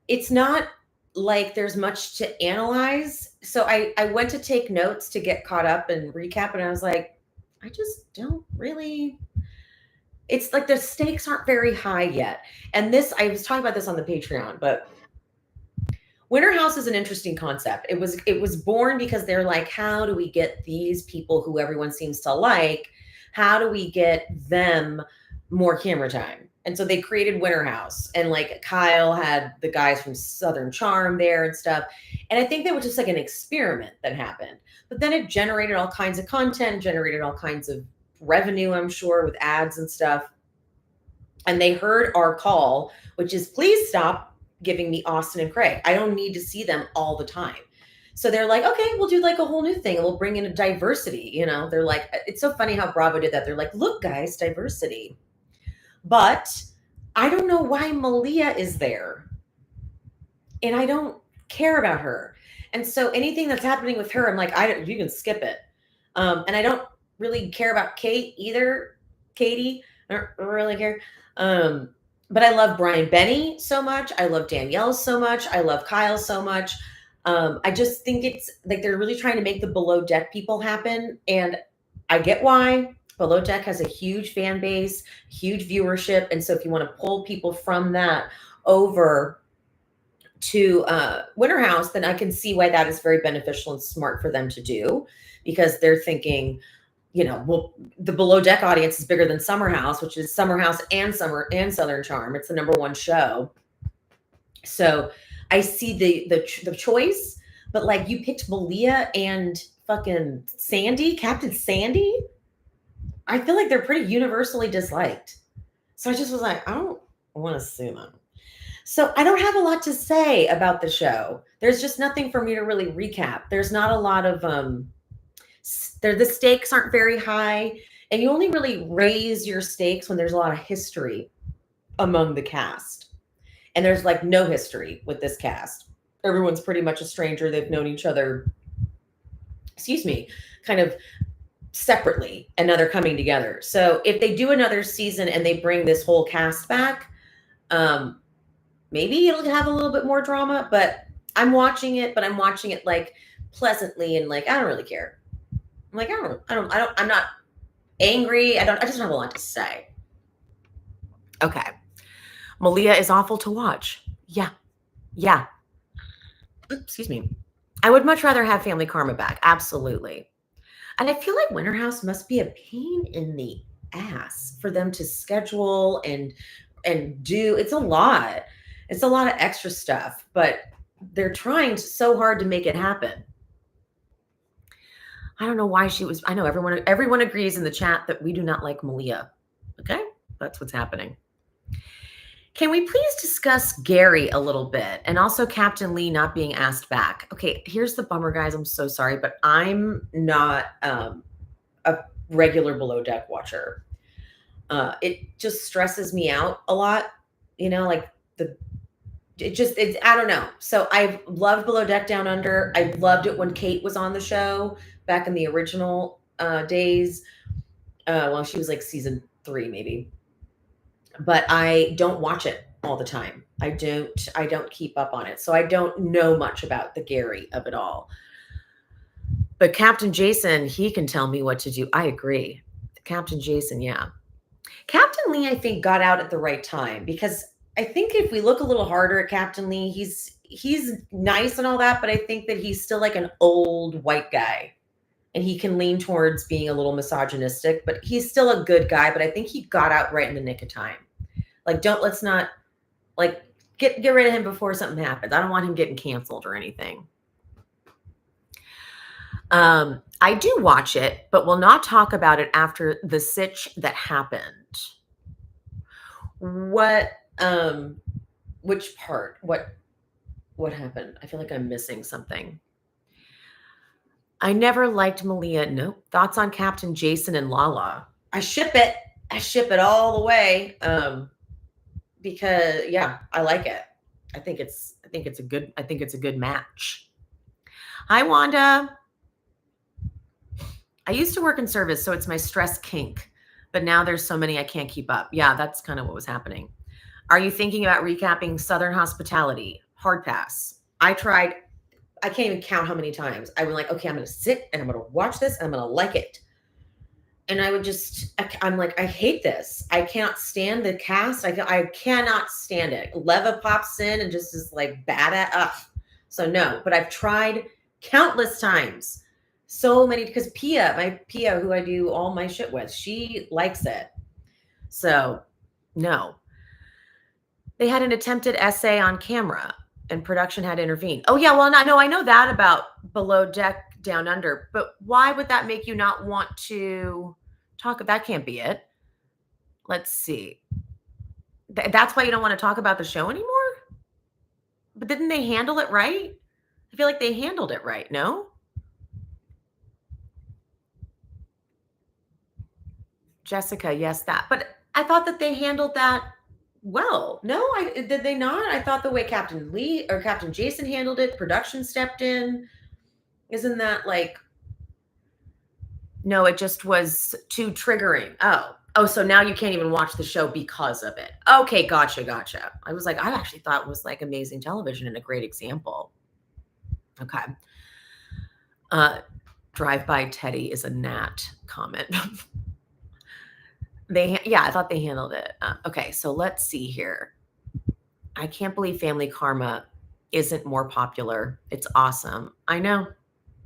It's not like there's much to analyze. So I went to take notes to get caught up and recap, and I was like, I just don't really. It's like the stakes aren't very high yet. And this, I was talking about this on the Patreon, but Winter House is an interesting concept. It was born because they're like, how do we get these people who everyone seems to like? How do we get them more camera time? And so they created Winter House, and like Kyle had the guys from Southern Charm there and stuff. And I think that was just like an experiment that happened. But then it generated all kinds of content, generated all kinds of revenue, I'm sure, with ads and stuff. And they heard our call, which is please stop giving me Austin and Craig. I don't need to see them all the time. So they're like, okay, we'll do like a whole new thing and we'll bring in a diversity. They're like, it's so funny how Bravo did that. They're like, look, guys, diversity. But I don't know why Malia is there. And I don't care about her. And so anything that's happening with her, I'm like, you can skip it. And I don't really care about Kate either. Katie, I don't really care. But I love Brian Benny so much. I love Danielle so much. I love Kyle so much. I just think it's like they're really trying to make the below deck people happen. And I get why. Below deck has a huge fan base, huge viewership. And so if you want to pull people from that over to Winter House, then I can see why that is very beneficial and smart for them to do, because they're thinking, well, the below deck audience is bigger than Summer House, which is Summer House and Southern Charm. It's the #1 show. So I see the choice, but like you picked Malia and fucking Sandy, Captain Sandy. I feel like they're pretty universally disliked. So I just was like, I don't want to sue them. So I don't have a lot to say about the show. There's just nothing for me to really recap. There's not a lot of the stakes aren't very high, and you only really raise your stakes when there's a lot of history among the cast. And there's like no history with this cast. Everyone's pretty much a stranger. They've known each other, kind of separately, and now they're coming together. So if they do another season and they bring this whole cast back, maybe it'll have a little bit more drama, but I'm watching it like pleasantly and like I don't really care. I'm like, I'm not angry. I just don't have a lot to say. Okay. Malia is awful to watch. Yeah. Excuse me. I would much rather have Family Karma back. Absolutely. And I feel like Winter House must be a pain in the ass for them to schedule and do. It's a lot. It's a lot of extra stuff, but they're trying so hard to make it happen. I don't know why I know everyone agrees in the chat that we do not like Malia. Okay? That's what's happening. Can we please discuss Gary a little bit, and also Captain Lee not being asked back? Okay, here's the bummer, guys. I'm so sorry, but I'm not a regular below deck watcher. It just stresses me out a lot. I don't know. So I've loved Below Deck Down Under. I loved it when Kate was on the show back in the original days. Well, she was like season 3 maybe. But I don't watch it all the time. I don't keep up on it. So I don't know much about the Gary of it all. But Captain Jason, he can tell me what to do. I agree. Captain Jason, yeah. Captain Lee, I think, got out at the right time, because I think if we look a little harder at Captain Lee, he's nice and all that, but I think that he's still like an old white guy, and he can lean towards being a little misogynistic, but he's still a good guy. But I think he got out right in the nick of time. Like, let's not like get rid of him before something happens. I don't want him getting canceled or anything. I do watch it, but will not talk about it after the sitch that happened. Which part? What happened? I feel like I'm missing something. I never liked Malia. Nope. Thoughts on Captain Jason and Lala? I ship it. I ship it all the way. Because yeah, I like it. I think it's a good match. Hi, Wanda. I used to work in service, so it's my stress kink. But now there's so many I can't keep up. Yeah, that's kind of what was happening. Are you thinking about recapping Southern Hospitality? Hard pass. I tried. I can't even count how many times. I was like, okay, I'm going to sit and I'm going to watch this and I'm going to like it. And I would just, I'm like, I hate this. I can't stand the cast. I cannot stand it. Leva pops in and just is like bad at, So no, but I've tried countless times. So many, because my Pia, who I do all my shit with, she likes it. So no. They had an attempted essay on camera and production had intervened. Oh yeah, well, I know that about Below Deck Down Under, but why would that make you not want to talk? That can't be it. Let's see. That's why you don't want to talk about the show anymore? But didn't they handle it right? I feel like they handled it right, no? Jessica, yes, that. But I thought that they handled that well. No, did they not? I thought the way Captain Jason handled it, production stepped in. Isn't that like, no, it just was too triggering. Oh, so now you can't even watch the show because of it. Okay, gotcha. I was like, I actually thought it was like amazing television and a great example. Okay. Drive by Teddy is a Nat comment. I thought they handled it. Okay, so let's see here. I can't believe Family Karma isn't more popular. It's awesome. I know.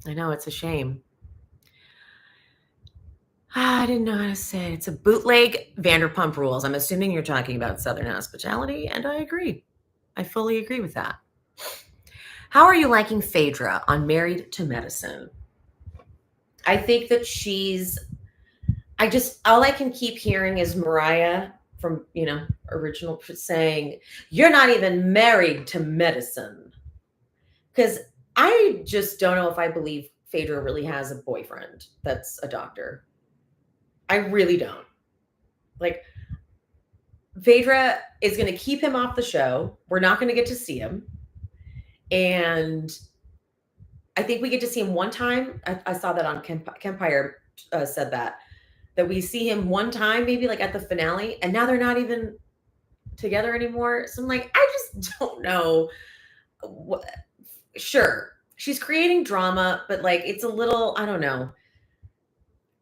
It's a shame. I didn't know how to say it. It's a bootleg Vanderpump Rules. I'm assuming you're talking about Southern Hospitality, and I agree. I fully agree with that. How are you liking Phaedra on Married to Medicine? I think that all I can keep hearing is Mariah from, original saying, you're not even married to medicine. Because I just don't know if I believe Phaedra really has a boyfriend that's a doctor. I really don't. Like, Phaedra is going to keep him off the show. We're not going to get to see him. And I think we get to see him one time. I saw that on Kempire said that we see him one time, maybe like at the finale. And now they're not even together anymore. So I'm like, I just don't know. Sure, she's creating drama, but like, it's a little, I don't know.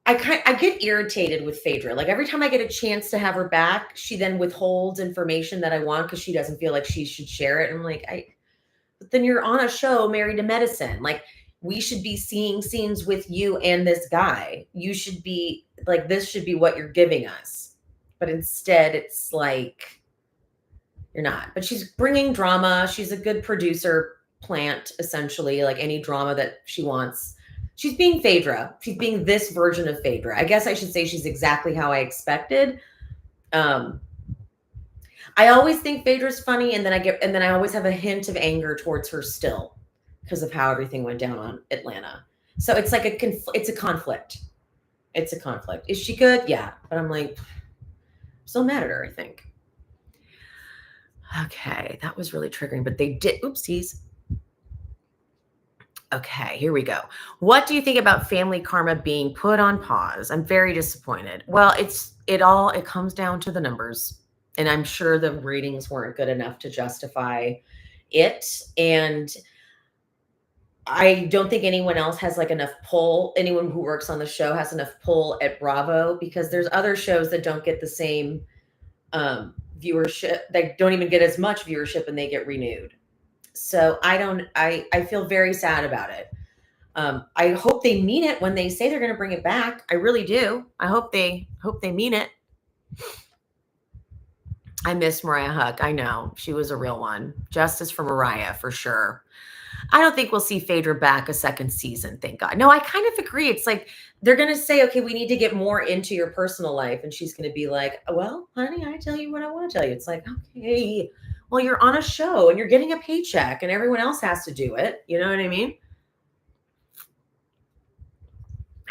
I get irritated with Phaedra. Like every time I get a chance to have her back, she then withholds information that I want because she doesn't feel like she should share it. And I'm like, but then you're on a show, Married to Medicine. Like we should be seeing scenes with you and this guy. You should be like, this should be what you're giving us. But instead it's like, you're not. But she's bringing drama. She's a good producer plant, essentially, like any drama that she wants. She's being Phaedra. She's being this version of Phaedra. I guess I should say she's exactly how I expected. I always think Phaedra's funny, and then I always have a hint of anger towards her still because of how everything went down on Atlanta. So it's like it's a conflict. It's a conflict. Is she good? Yeah. But I'm like, still mad at her, I think. Okay, that was really triggering, but they did, oopsies. Okay, here we go. What do you think about Family Karma being put on pause? I'm very disappointed. Well, it comes down to the numbers. And I'm sure the ratings weren't good enough to justify it. And I don't think anyone else has like enough pull. Anyone who works on the show has enough pull at Bravo because there's other shows that don't get the same viewership. They don't even get as much viewership and they get renewed. So I feel very sad about it. I hope they mean it when they say they're going to bring it back. I really do. I hope they mean it. I miss Mariah Huck. I know she was a real one. Justice for Mariah for sure. I don't think we'll see Phaedra back a second season. Thank God. No, I kind of agree. It's like they're going to say, okay, we need to get more into your personal life. And she's going to be like, well, honey, I tell you what I want to tell you. It's like, okay, well, you're on a show and you're getting a paycheck and everyone else has to do it. You know what I mean?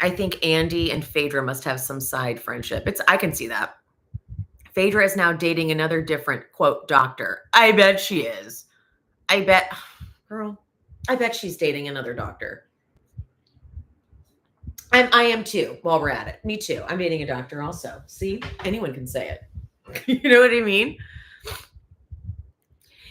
I think Andy and Phaedra must have some side friendship. I can see that. Phaedra is now dating another different, quote, doctor. I bet she is. Girl, I bet she's dating another doctor. I am too, while we're at it. Me too. I'm dating a doctor also. See, anyone can say it. You know what I mean?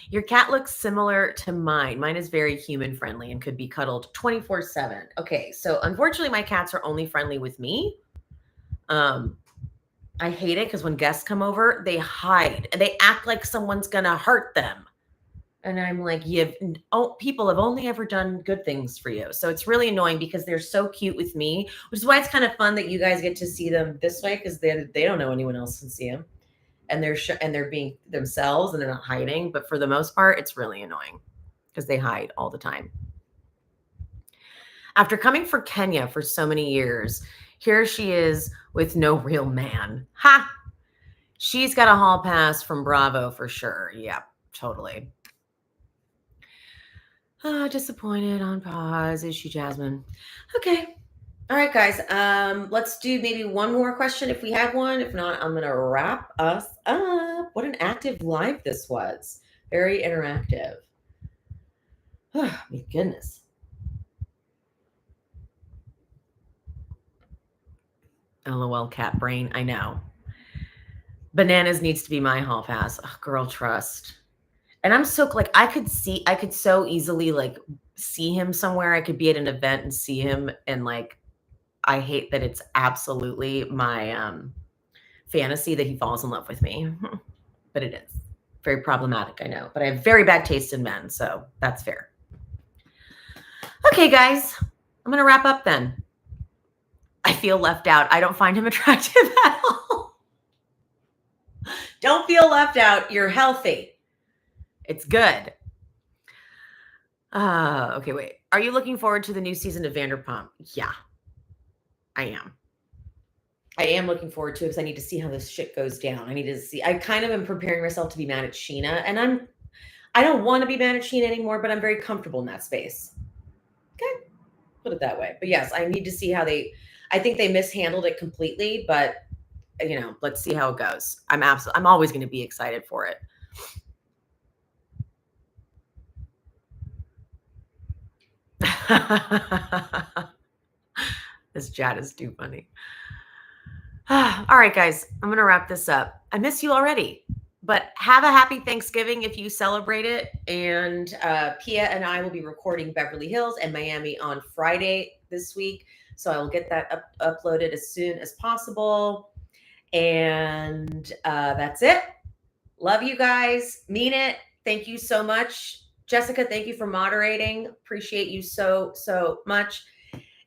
Your cat looks similar to mine. Mine is very human friendly and could be cuddled 24/7. Okay, so unfortunately, my cats are only friendly with me. I hate it because when guests come over, they hide and they act like someone's gonna hurt them. And I'm like, people have only ever done good things for you. So it's really annoying because they're so cute with me, which is why it's kind of fun that you guys get to see them this way because they don't know anyone else can see them, and they're being themselves and they're not hiding. But for the most part, it's really annoying because they hide all the time. After coming for Kenya for so many years, here she is with no real man. Ha! She's got a hall pass from Bravo for sure. Yeah, totally. Oh, disappointed on pause. Is she Jasmine? Okay. All right, guys. Let's do maybe one more question if we have one. If not, I'm gonna wrap us up. What an active live this was. Very interactive. Oh, my goodness. LOL cat brain. I know. Bananas needs to be my hall pass. Oh, girl, trust. And I'm so like I could so easily like see him somewhere. I could be at an event and see him, and like I hate that it's absolutely my fantasy that he falls in love with me. But it is very problematic, I know. But I have very bad taste in men, so that's fair. Okay, guys, I'm gonna wrap up then. I feel left out. I don't find him attractive at all. Don't feel left out. You're healthy. It's good. Okay, wait. Are you looking forward to the new season of Vanderpump? Yeah, I am. I am looking forward to it because I need to see how this shit goes down. I kind of am preparing myself to be mad at Sheena, and I don't want to be mad at Sheena anymore, but I'm very comfortable in that space. Okay, put it that way. But yes, I need to see I think they mishandled it completely, but let's see how it goes. I'm always going to be excited for it. This chat is too funny. All right, guys, I'm going to wrap this up. I miss you already, but have a happy Thanksgiving if you celebrate it. And Pia and I will be recording Beverly Hills and Miami on Friday this week. So I will get that uploaded as soon as possible. And that's it. Love you guys. Mean it. Thank you so much. Jessica, thank you for moderating. Appreciate you so much.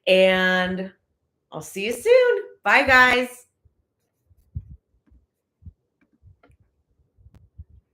And I'll see you soon. Bye, guys.